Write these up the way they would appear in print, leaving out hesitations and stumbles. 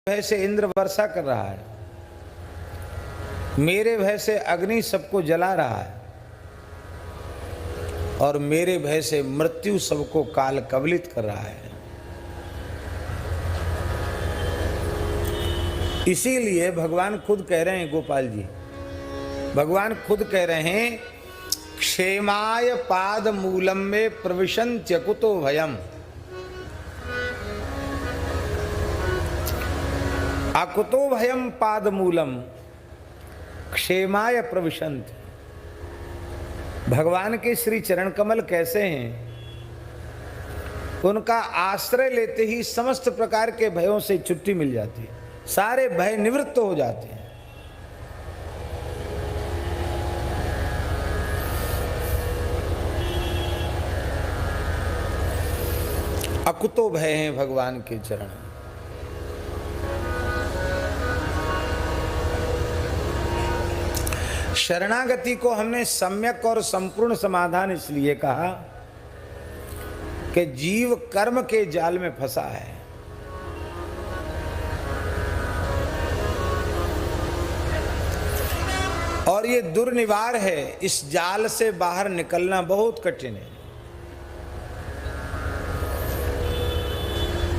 भय से इंद्र वर्षा कर रहा है, मेरे भय से अग्नि सबको जला रहा है और मेरे भय से मृत्यु सबको काल कवलित कर रहा है। इसीलिए भगवान खुद कह रहे हैं, गोपाल जी भगवान खुद कह रहे हैं, क्षेमाय पाद मूलम में प्रविशन्त्य कुतो भयम, अकुतो भयम पाद मूलम क्षेमाय प्रविशन्ति। भगवान के श्री चरण कमल कैसे हैं? उनका आश्रय लेते ही समस्त प्रकार के भयों से छुट्टी मिल जाती है, सारे भय निवृत्त हो जाते हैं। अकुतो भय हैं भगवान के चरण। शरणागति को हमने सम्यक और संपूर्ण समाधान इसलिए कहा कि जीव कर्म के जाल में फंसा है। और ये दुर्निवार है, इस जाल से बाहर निकलना बहुत कठिन है।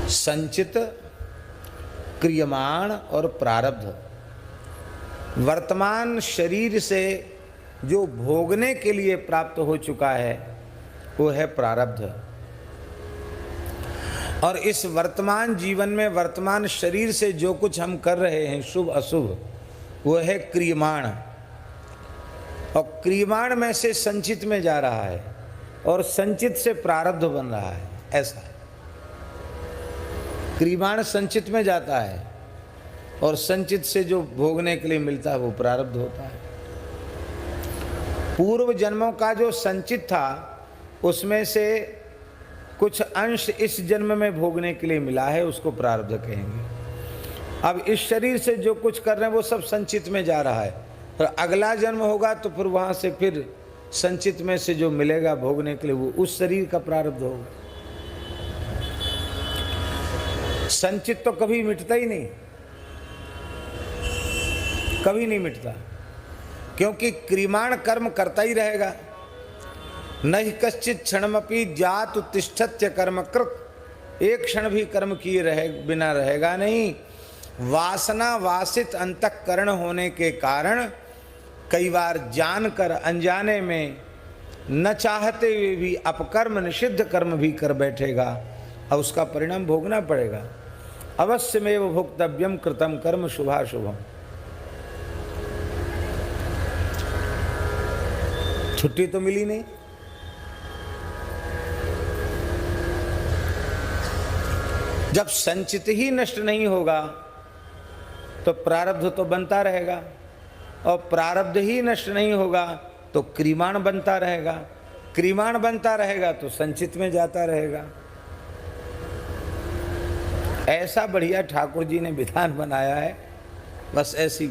संचित, क्रियमाण और प्रारब्ध, वर्तमान शरीर से जो भोगने के लिए प्राप्त हो चुका है वो है प्रारब्ध। और इस वर्तमान जीवन में वर्तमान शरीर से जो कुछ हम कर रहे हैं शुभ अशुभ, वो है क्रियमाण। और क्रियमाण में से संचित में जा रहा है और संचित से प्रारब्ध बन रहा है। ऐसा क्रियमाण संचित में जाता है और संचित से जो भोगने के लिए मिलता है वो प्रारब्ध होता है। पूर्व जन्मों का जो संचित था उसमें से कुछ अंश इस जन्म में भोगने के लिए मिला है, उसको प्रारब्ध कहेंगे। अब इस शरीर से जो कुछ कर रहे हैं वो सब संचित में जा रहा है, और अगला जन्म होगा तो फिर वहाँ से फिर संचित में से जो मिलेगा भोगने के लिए वो उस शरीर का प्रारब्ध होगा। संचित तो कभी मिटता ही नहीं, कभी नहीं मिटता, क्योंकि क्रियमाण कर्म करता ही रहेगा। नहीं कश्चित क्षणमपि जातु तिष्ठत्य कर्मकृत, एक क्षण भी कर्म किए रहे बिना रहेगा नहीं। वासना वासित अंतःकरण होने के कारण कई बार जानकर अनजाने में न चाहते हुए भी अपकर्म निषिद्ध कर्म भी कर बैठेगा और उसका परिणाम भोगना पड़ेगा। अवश्यमेव भोक्तव्यम कृतम कर्म शुभाशुभम। छुट्टी तो मिली नहीं। जब संचित ही नष्ट नहीं होगा तो प्रारब्ध तो बनता रहेगा, और प्रारब्ध ही नष्ट नहीं होगा तो क्रियमाण बनता रहेगा, क्रियमाण बनता रहेगा तो संचित में जाता रहेगा। ऐसा बढ़िया ठाकुर जी ने विधान बनाया है, बस ऐसी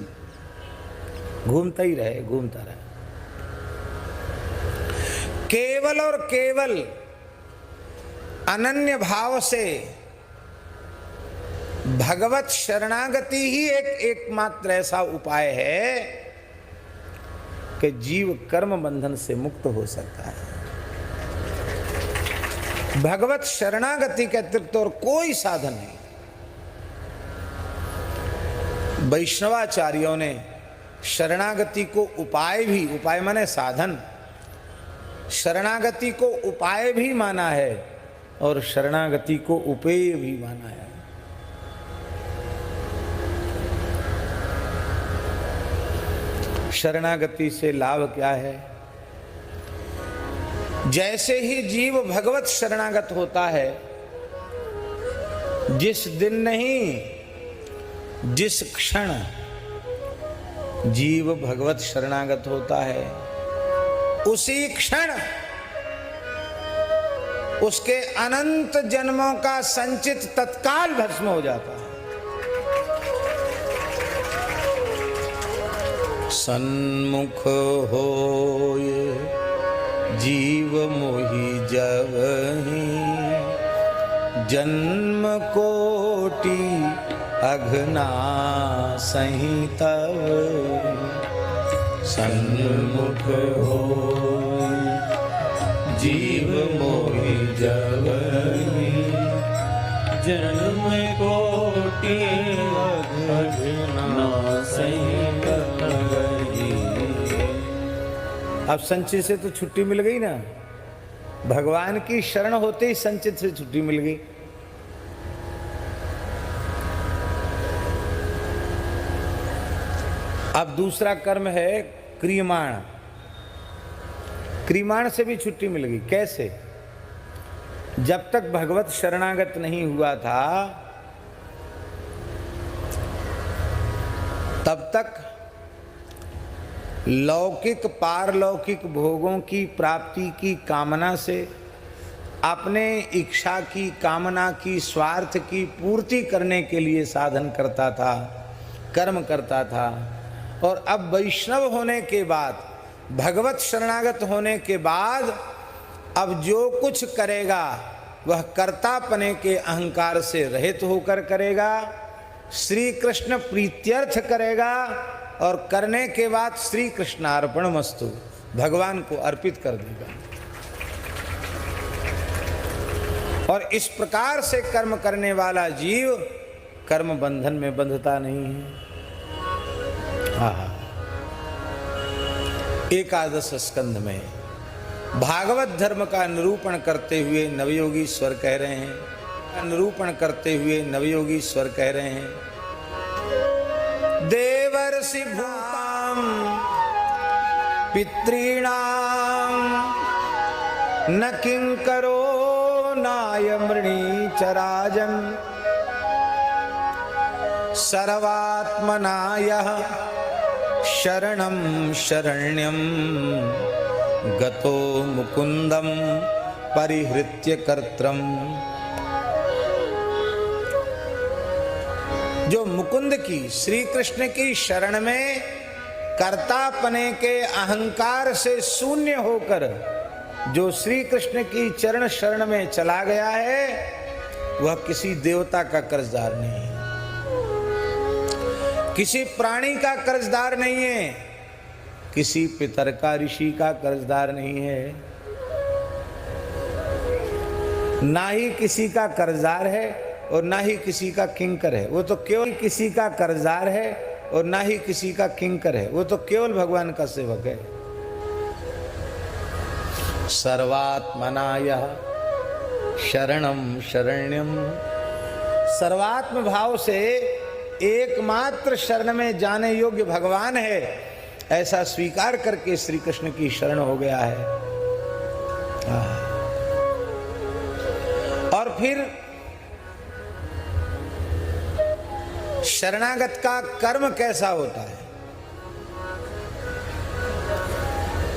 घूमता ही रहे, घूमता रहे। केवल और केवल अनन्य भाव से भगवत शरणागति ही एकमात्र ऐसा उपाय है कि जीव कर्म बंधन से मुक्त हो सकता है। भगवत शरणागति के अतिरिक्त और कोई साधन नहीं। वैष्णवाचार्यों ने शरणागति को उपाय भी, उपाय माने साधन, शरणागति को उपाय भी माना है और शरणागति को उपेय भी माना है। शरणागति से लाभ क्या है? जैसे ही जीव भगवत शरणागत होता है, जिस दिन नहीं जिस क्षण जीव भगवत शरणागत होता है, उसी क्षण उसके अनंत जन्मों का संचित तत्काल भस्म हो जाता है। सन्मुख होए जीव मोहि जवहि, जन्म कोटि अघना सही तब सन्मुख हो जीव मोहि जवनी जन्म कोटि अघना सही तब। अब संचित से तो छुट्टी मिल गई ना, भगवान की शरण होते ही संचित से छुट्टी मिल गई। अब दूसरा कर्म है क्रियमाण। क्रियमाण से भी छुट्टी मिल गई। कैसे? जब तक भगवत शरणागत नहीं हुआ था तब तक लौकिक पारलौकिक भोगों की प्राप्ति की कामना से, अपने इच्छा की, कामना की, स्वार्थ की पूर्ति करने के लिए साधन करता था, कर्म करता था। और अब वैष्णव होने के बाद, भगवत शरणागत होने के बाद अब जो कुछ करेगा वह कर्तापने के अहंकार से रहित होकर करेगा, श्री कृष्ण प्रीत्यर्थ करेगा और करने के बाद श्री कृष्णार्पणमस्तु, भगवान को अर्पित कर देगा। और इस प्रकार से कर्म करने वाला जीव कर्म बंधन में बंधता नहीं है। एकादश स्कंध में भागवत धर्म का निरूपण करते हुए नवयोगी स्वर कह रहे हैं, निरूपण करते हुए नवयोगी स्वर कह रहे हैं, देवर्षि भूतां पितॄणां न किंकरो नायमृणी चराजन् सर्वात्मना यः शरणं शरण्यं गतो मुकुंदम परिहृत्य कर्त्रम। जो मुकुंद की, श्री कृष्ण की शरण में कर्तापने के अहंकार से शून्य होकर जो श्री कृष्ण की चरण शरण में चला गया है वह किसी देवता का कर्जदार नहीं है, किसी प्राणी का कर्जदार नहीं है, किसी पितर का, ऋषि का कर्जदार नहीं है, ना ही किसी का कर्जदार है और ना ही किसी का किंकर है। वो तो केवल किसी का कर्जदार है और ना ही किसी का किंकर है, वो तो केवल भगवान का सेवक है। सर्वात्मना यः शरणं शरण्यम, सर्वात्म भाव से एकमात्र शरण में जाने योग्य भगवान है, ऐसा स्वीकार करके श्री कृष्ण की शरण हो गया है। और फिर शरणागत का कर्म कैसा होता है?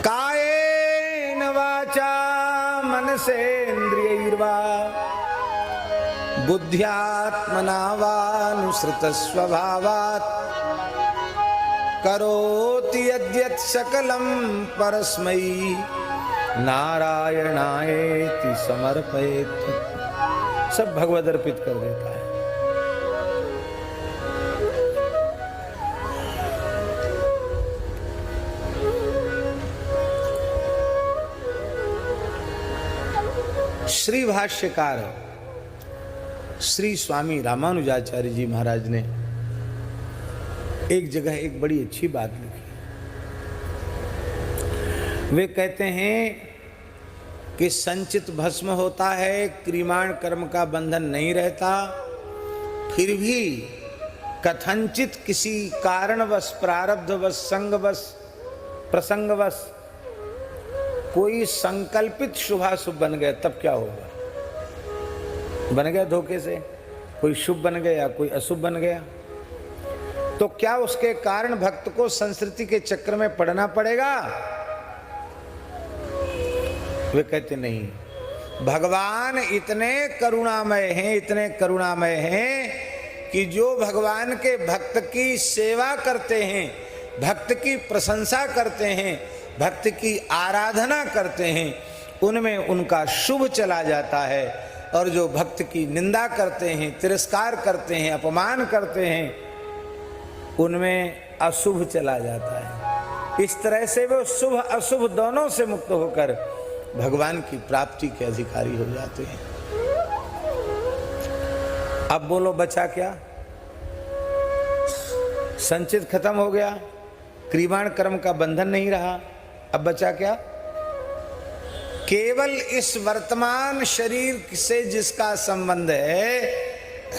कायेन वाचा मनसेन्द्रियैर्वा बुद्ध्यात्मना वानुसृत स्वभावात् करोति यद्यत् सकलं परस्मै नारायणायेति समर्पयेत्। सब भगवद अर्पित कर देता है। श्री भाष्यकार श्री स्वामी रामानुजाचार्य जी महाराज ने एक जगह एक बड़ी अच्छी बात लिखी। वे कहते हैं कि संचित भस्म होता है, क्रियमाण कर्म का बंधन नहीं रहता, फिर भी कथनचित किसी कारणवश, प्रारब्धवश, संगवश, प्रसंगवश कोई संकल्पित शुभाशुभ बन गया, तब क्या होगा? बन गया धोखे से, कोई शुभ बन गया, कोई अशुभ बन गया, तो क्या उसके कारण भक्त को संस्कृति के चक्र में पड़ना पड़ेगा? वे कहते नहीं, भगवान इतने करुणामय हैं, इतने करुणामय हैं कि जो भगवान के भक्त की सेवा करते हैं, भक्त की प्रशंसा करते हैं, भक्त की आराधना करते हैं, उनमें उनका शुभ चला जाता है। और जो भक्त की निंदा करते हैं, तिरस्कार करते हैं, अपमान करते हैं, उनमें अशुभ चला जाता है। इस तरह से वे शुभ अशुभ दोनों से मुक्त होकर भगवान की प्राप्ति के अधिकारी हो जाते हैं। अब बोलो बचा क्या? संचित खत्म हो गया, क्रियमाण कर्म का बंधन नहीं रहा। अब बचा क्या? केवल इस वर्तमान शरीर से जिसका संबंध है,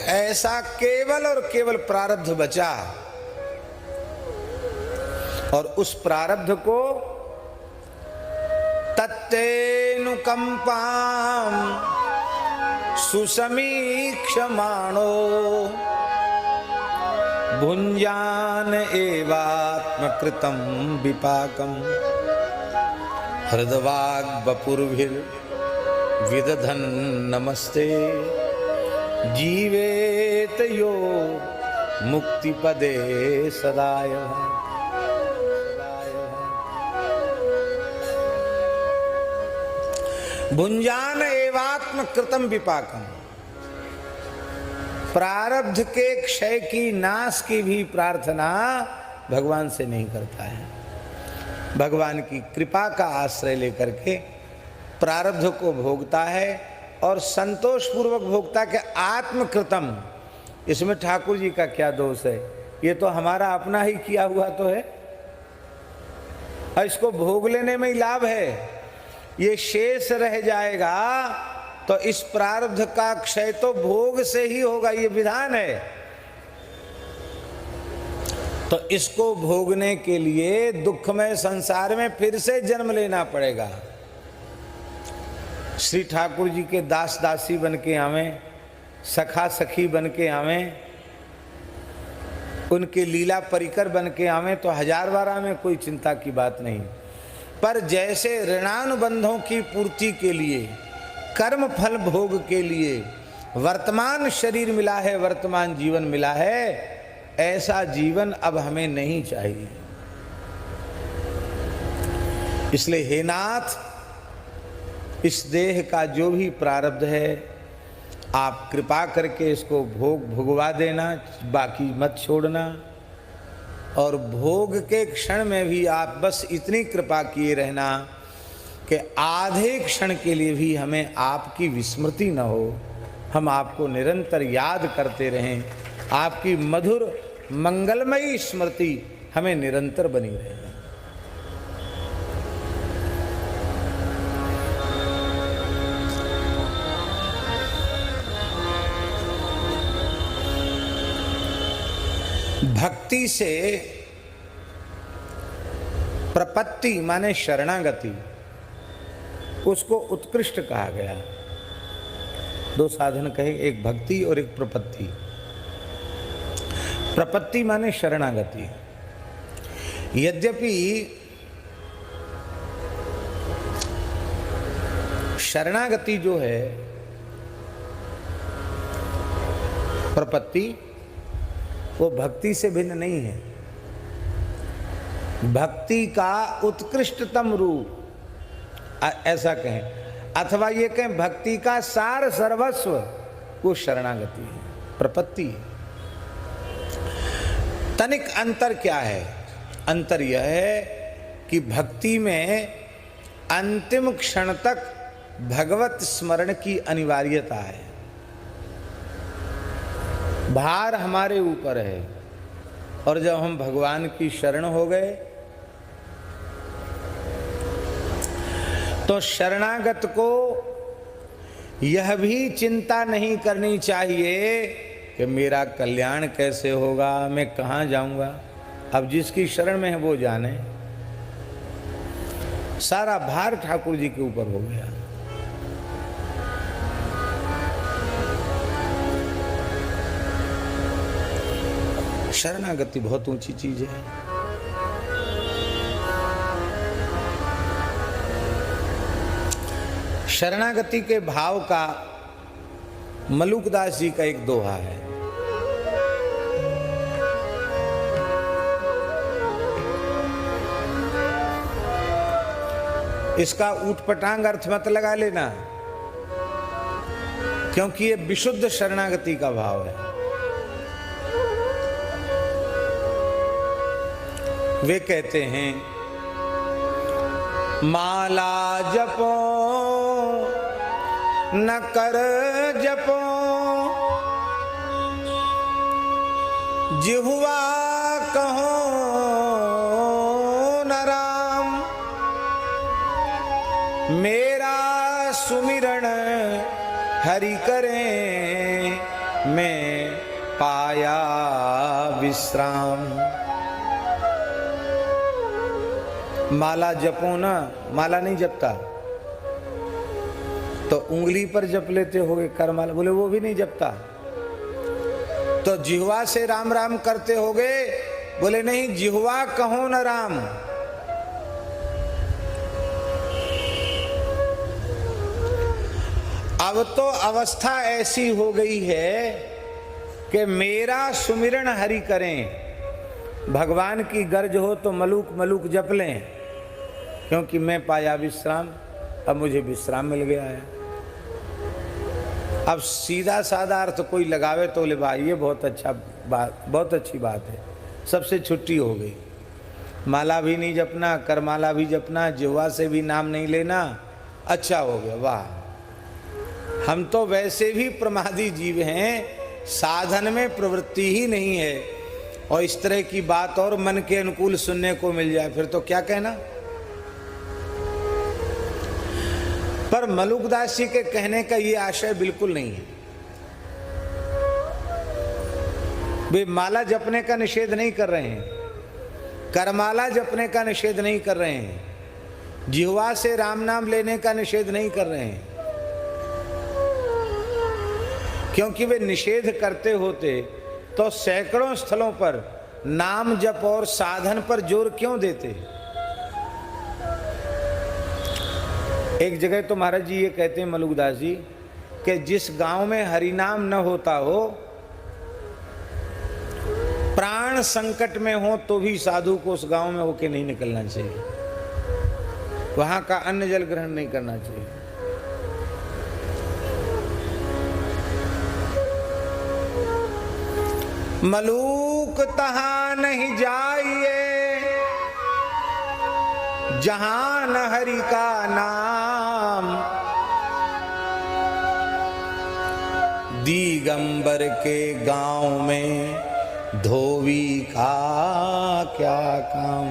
ऐसा केवल और केवल प्रारब्ध बचा। और उस प्रारब्ध को तत्तेनुकंपाम सुसमीक्षमाणो भुञ्जान एवात्मकृतं विपाकम् हृदवाग् वपुर्भिर्विदधन् नमस्ते जीवेत यो मुक्तिपदे सदाय। भुञ्जान एवात्म कृतम विपाकम। प्रारब्ध के क्षय की, नाश की भी प्रार्थना भगवान से नहीं करता है। भगवान की कृपा का आश्रय लेकर के प्रारब्ध को भोगता है और संतोष पूर्वक भोगता के आत्मकृतम। इसमें ठाकुर जी का क्या दोष है? ये तो हमारा अपना ही किया हुआ तो है, और इसको भोग लेने में ही लाभ है। ये शेष रह जाएगा तो इस प्रारब्ध का क्षय तो भोग से ही होगा, ये विधान है। तो इसको भोगने के लिए दुखमय संसार में फिर से जन्म लेना पड़ेगा। श्री ठाकुर जी के दास दासी बन के आवें, सखा सखी बन के आवें, उनके लीला परिकर बन के आवें तो हजार बार आवें, कोई चिंता की बात नहीं। पर जैसे ऋणानुबंधों की पूर्ति के लिए, कर्म फल भोग के लिए वर्तमान शरीर मिला है, वर्तमान जीवन मिला है, ऐसा जीवन अब हमें नहीं चाहिए। इसलिए हे नाथ, इस देह का जो भी प्रारब्ध है आप कृपा करके इसको भोगवा देना, बाकी मत छोड़ना। और भोग के क्षण में भी आप बस इतनी कृपा किए रहना कि आधे क्षण के लिए भी हमें आपकी विस्मृति न हो, हम आपको निरंतर याद करते रहें, आपकी मधुर मंगलमयी स्मृति हमें निरंतर बनी रहे। भक्ति से प्रपत्ति माने शरणागति, उसको उत्कृष्ट कहा गया। दो साधन कहे, एक भक्ति और एक प्रपत्ति। प्रपत्ति माने शरणागति। यद्यपि शरणागति जो है, प्रपत्ति, वो भक्ति से भिन्न नहीं है। भक्ति का उत्कृष्टतम रूप ऐसा कहें, अथवा ये कहें भक्ति का सार सर्वस्व, वो शरणागति है, प्रपत्ति है। तनिक अंतर क्या है? अंतर यह है कि भक्ति में अंतिम क्षण तक भगवत स्मरण की अनिवार्यता है। भार हमारे ऊपर है, और जब हम भगवान की शरण हो गए तो शरणागत को यह भी चिंता नहीं करनी चाहिए कि मेरा कल्याण कैसे होगा, मैं कहाँ जाऊंगा। अब जिसकी शरण में है वो जाने। सारा भार ठाकुर जी के ऊपर हो गया। शरणागति बहुत ऊंची चीज है। शरणागति के भाव का मलुकदास जी का एक दोहा है। इसका ऊटपटांग अर्थ मत लगा लेना। क्योंकि ये विशुद्ध शरणागति का भाव है। वे कहते हैं माला जपो न कर जपो, जिह्वा कहो न राम, मेरा सुमिरण हरि करें मैं पाया विश्राम। माला जपो ना, माला नहीं जपता तो उंगली पर जप लेते होगे कर माला, बोले वो भी नहीं जपता तो जिह्वा से राम राम करते होगे, बोले नहीं जिह्वा कहो न राम। अब तो अवस्था ऐसी हो गई है कि मेरा सुमिरन हरि करें, भगवान की गर्ज हो तो मलूक मलूक जप लें, क्योंकि मैं पाया विश्राम, अब मुझे विश्राम मिल गया है। अब सीधा साधा अर्थ कोई लगावे तो बोले भाई ये बहुत अच्छा बात, बहुत अच्छी बात है, सबसे छुट्टी हो गई, माला भी नहीं जपना, करमाला भी जपना, जिह्वा से भी नाम नहीं लेना, अच्छा हो गया, वाह। हम तो वैसे भी प्रमादी जीव हैं, साधन में प्रवृत्ति ही नहीं है, और इस तरह की बात और मन के अनुकूल सुनने को मिल जाए फिर तो क्या कहना। पर मलुकदास जी के कहने का ये आशय बिल्कुल नहीं है। वे माला जपने का निषेध नहीं कर रहे हैं, करमाला जपने का निषेध नहीं कर रहे हैं, जिह्वा से राम नाम लेने का निषेध नहीं कर रहे हैं, क्योंकि वे निषेध करते होते तो सैकड़ों स्थलों पर नाम जप और साधन पर जोर क्यों देते। एक जगह तो महाराज जी ये कहते हैं मलुकदास जी कि जिस गांव में हरिनाम न होता हो, प्राण संकट में हो तो भी साधु को उस गांव में होके नहीं निकलना चाहिए, वहां का अन्न जल ग्रहण नहीं करना चाहिए। मलूक तहां नहीं जाइए जहां न हरि का नाम, दिगंबर के गांव में धोबी का क्या काम।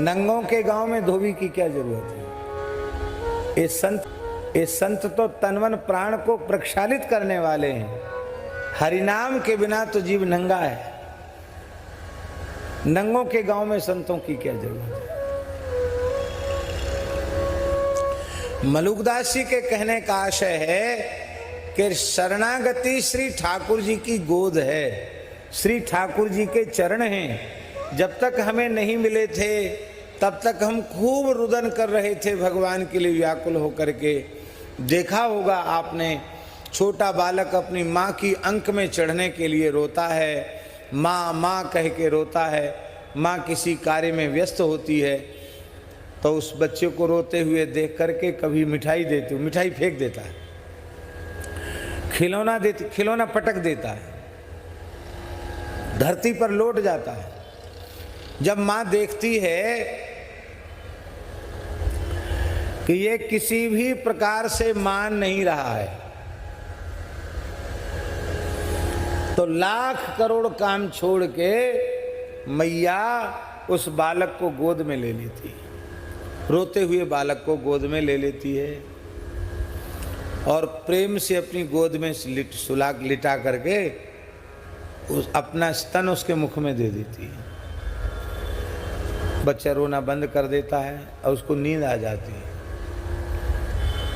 नंगों के गांव में धोबी की क्या जरूरत है। ये संत तो तनवन प्राण को प्रक्षालित करने वाले हैं, हरिनाम के बिना तो जीव नंगा है, नंगों के गांव में संतों की क्या जरूरत है। मलुकदास जी के कहने का आशय है कि शरणागति श्री ठाकुर जी की गोद है, श्री ठाकुर जी के चरण हैं। जब तक हमें नहीं मिले थे तब तक हम खूब रुदन कर रहे थे भगवान के लिए व्याकुल होकर के। देखा होगा आपने, छोटा बालक अपनी माँ की अंक में चढ़ने के लिए रोता है, माँ माँ कह के रोता है, माँ किसी कार्य में व्यस्त होती है तो उस बच्चे को रोते हुए देख करके कभी मिठाई देती, मिठाई फेंक देता है, खिलौना देती, खिलौना पटक देता है, धरती पर लौट जाता है। जब माँ देखती है कि ये किसी भी प्रकार से मान नहीं रहा है तो लाख करोड़ काम छोड़ के मैया उस बालक को गोद में ले लेती है, रोते हुए बालक को गोद में ले लेती है और प्रेम से अपनी गोद में लिटा करके उस अपना स्तन उसके मुख में दे देती है। बच्चा रोना बंद कर देता है और उसको नींद आ जाती है,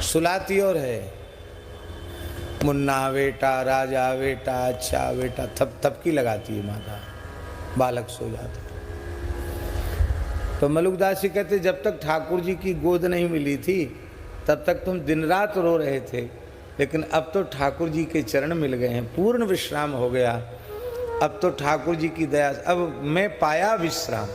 सुलाती और है, मुन्ना बेटा, राजा बेटा, अच्छा बेटा, थप थपकी लगाती है माता, बालक सो जाता है। तो मलुकदास जी कहते जब तक ठाकुर जी की गोद नहीं मिली थी तब तक तुम दिन रात रो रहे थे, लेकिन अब तो ठाकुर जी के चरण मिल गए हैं, पूर्ण विश्राम हो गया। अब तो ठाकुर जी की दया, अब मैं पाया विश्राम।